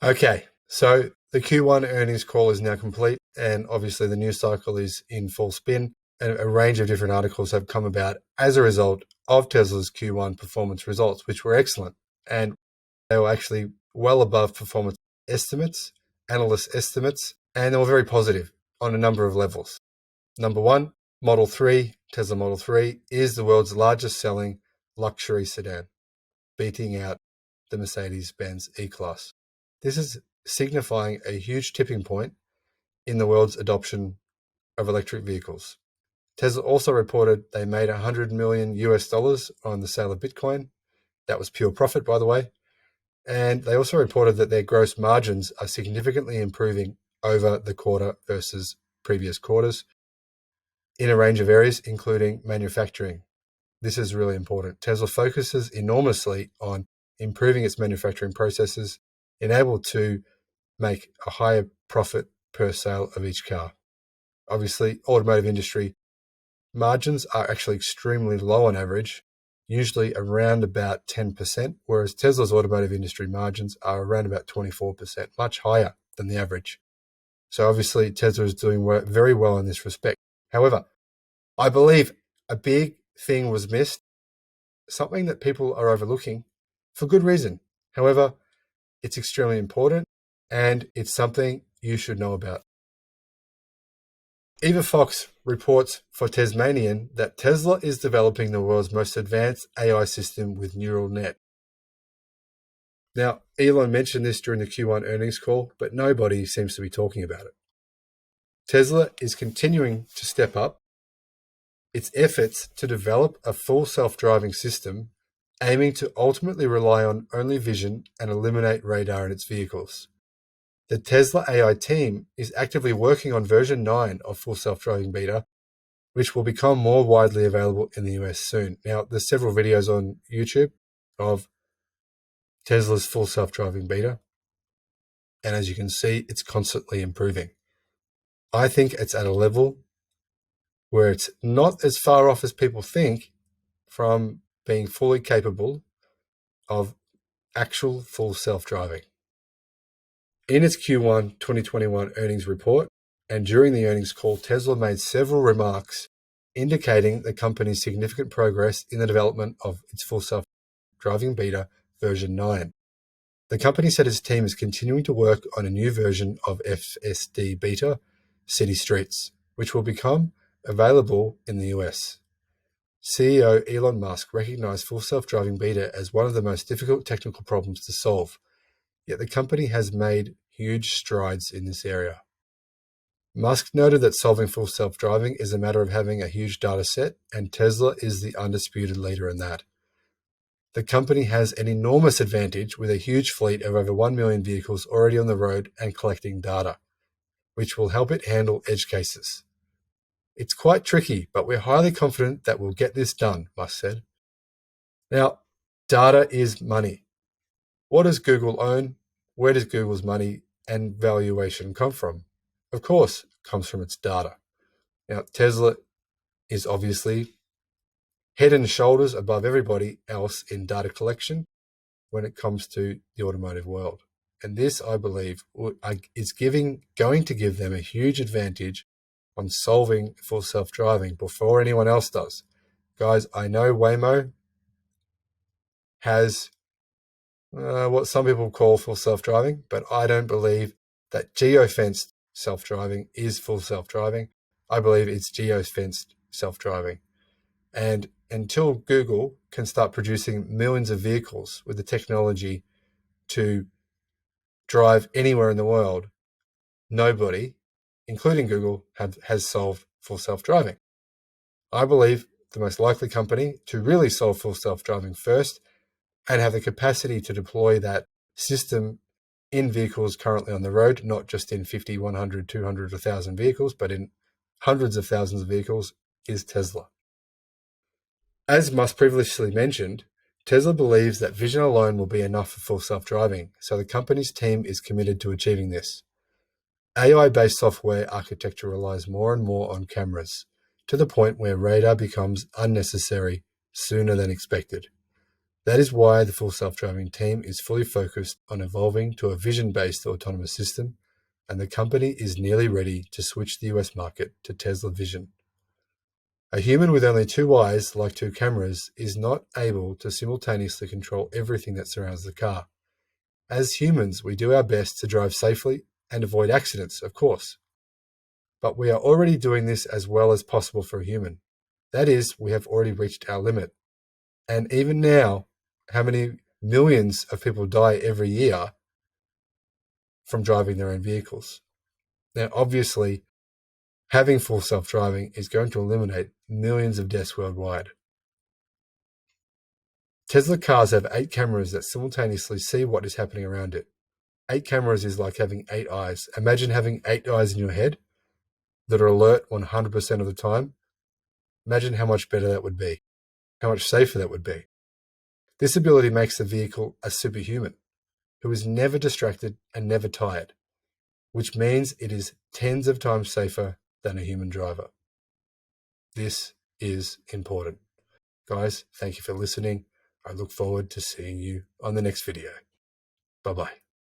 Okay, so the Q1 earnings call is now complete, and obviously the news cycle is in full spin, and a range of different articles have come about as a result of Tesla's Q1 performance results, which were excellent, and they were actually well above performance estimates, analyst estimates, and they were very positive on a number of levels. Number one, Tesla Model 3 is the world's largest selling luxury sedan, beating out the Mercedes-Benz E-Class. This is signifying a huge tipping point in the world's adoption of electric vehicles. Tesla also reported they made $100 million on the sale of Bitcoin. That was pure profit, by the way. And they also reported that their gross margins are significantly improving over the quarter versus previous quarters in a range of areas, including manufacturing. This is really important. Tesla focuses enormously on improving its manufacturing processes, enabled to make a higher profit per sale of each car. Obviously, automotive industry margins are actually extremely low on average, usually around about 10%, whereas Tesla's automotive industry margins are around about 24%, much higher than the average. So obviously, Tesla is doing very well in this respect. However, I believe a big thing was missed, something that people are overlooking for good reason. However, it's extremely important and it's something you should know about. Eva Fox reports for Tasmanian that Tesla is developing the world's most advanced AI system with neural net. Now, Elon mentioned this during the Q1 earnings call, but nobody seems to be talking about it. Tesla is continuing to step up its efforts to develop a full self-driving system, aiming to ultimately rely on only vision and eliminate radar in its vehicles. The Tesla AI team is actively working on version 9 of full self-driving beta, which will become more widely available in the US soon. Now, there's several videos on YouTube of Tesla's full self-driving beta, and as you can see, it's constantly improving. I think it's at a level where it's not as far off as people think from being fully capable of actual full self-driving. In its Q1 2021 earnings report and during the earnings call, Tesla made several remarks indicating the company's significant progress in the development of its full self-driving beta version 9. The company said its team is continuing to work on a new version of FSD beta, City Streets, which will become available in the US. CEO Elon Musk recognized full self-driving beta as one of the most difficult technical problems to solve, yet the company has made huge strides in this area. Musk noted that solving full self-driving is a matter of having a huge data set, and Tesla is the undisputed leader in that. The company has an enormous advantage with a huge fleet of over 1 million vehicles already on the road and collecting data, which will help it handle edge cases. It's quite tricky, but we're highly confident that we'll get this done, Musk said. Now, data is money. What does Google own? Where does Google's money and valuation come from? Of course, it comes from its data. Now, Tesla is obviously head and shoulders above everybody else in data collection when it comes to the automotive world. And this, I believe, is going to give them a huge advantage on solving full self-driving before anyone else does. Guys, I know Waymo has what some people call full self-driving, but I don't believe that geo-fenced self-driving is full self-driving. I believe it's geo-fenced self-driving. And until Google can start producing millions of vehicles with the technology to drive anywhere in the world, nobody, including Google, has solved full self-driving. I believe the most likely company to really solve full self-driving first and have the capacity to deploy that system in vehicles currently on the road, not just in 50, 100, 200, 1,000 vehicles, but in hundreds of thousands of vehicles, is Tesla. As Musk previously mentioned, Tesla believes that vision alone will be enough for full self-driving, so the company's team is committed to achieving this. AI-based software architecture relies more and more on cameras, to the point where radar becomes unnecessary sooner than expected. That is why the Full Self-Driving team is fully focused on evolving to a vision-based autonomous system, and the company is nearly ready to switch the US market to Tesla Vision. A human with only two eyes, like two cameras, is not able to simultaneously control everything that surrounds the car. As humans, we do our best to drive safely and avoid accidents, of course. But we are already doing this as well as possible for a human. That is, we have already reached our limit. And even now, how many millions of people die every year from driving their own vehicles? Now, obviously, having full self-driving is going to eliminate millions of deaths worldwide. Tesla cars have 8 cameras that simultaneously see what is happening around it. 8 cameras is like having 8 eyes. Imagine having 8 eyes in your head that are alert 100% of the time. Imagine how much better that would be, how much safer that would be. This ability makes the vehicle a superhuman who is never distracted and never tired, which means it is tens of times safer than a human driver. This is important. Guys, thank you for listening. I look forward to seeing you on the next video. Bye-bye.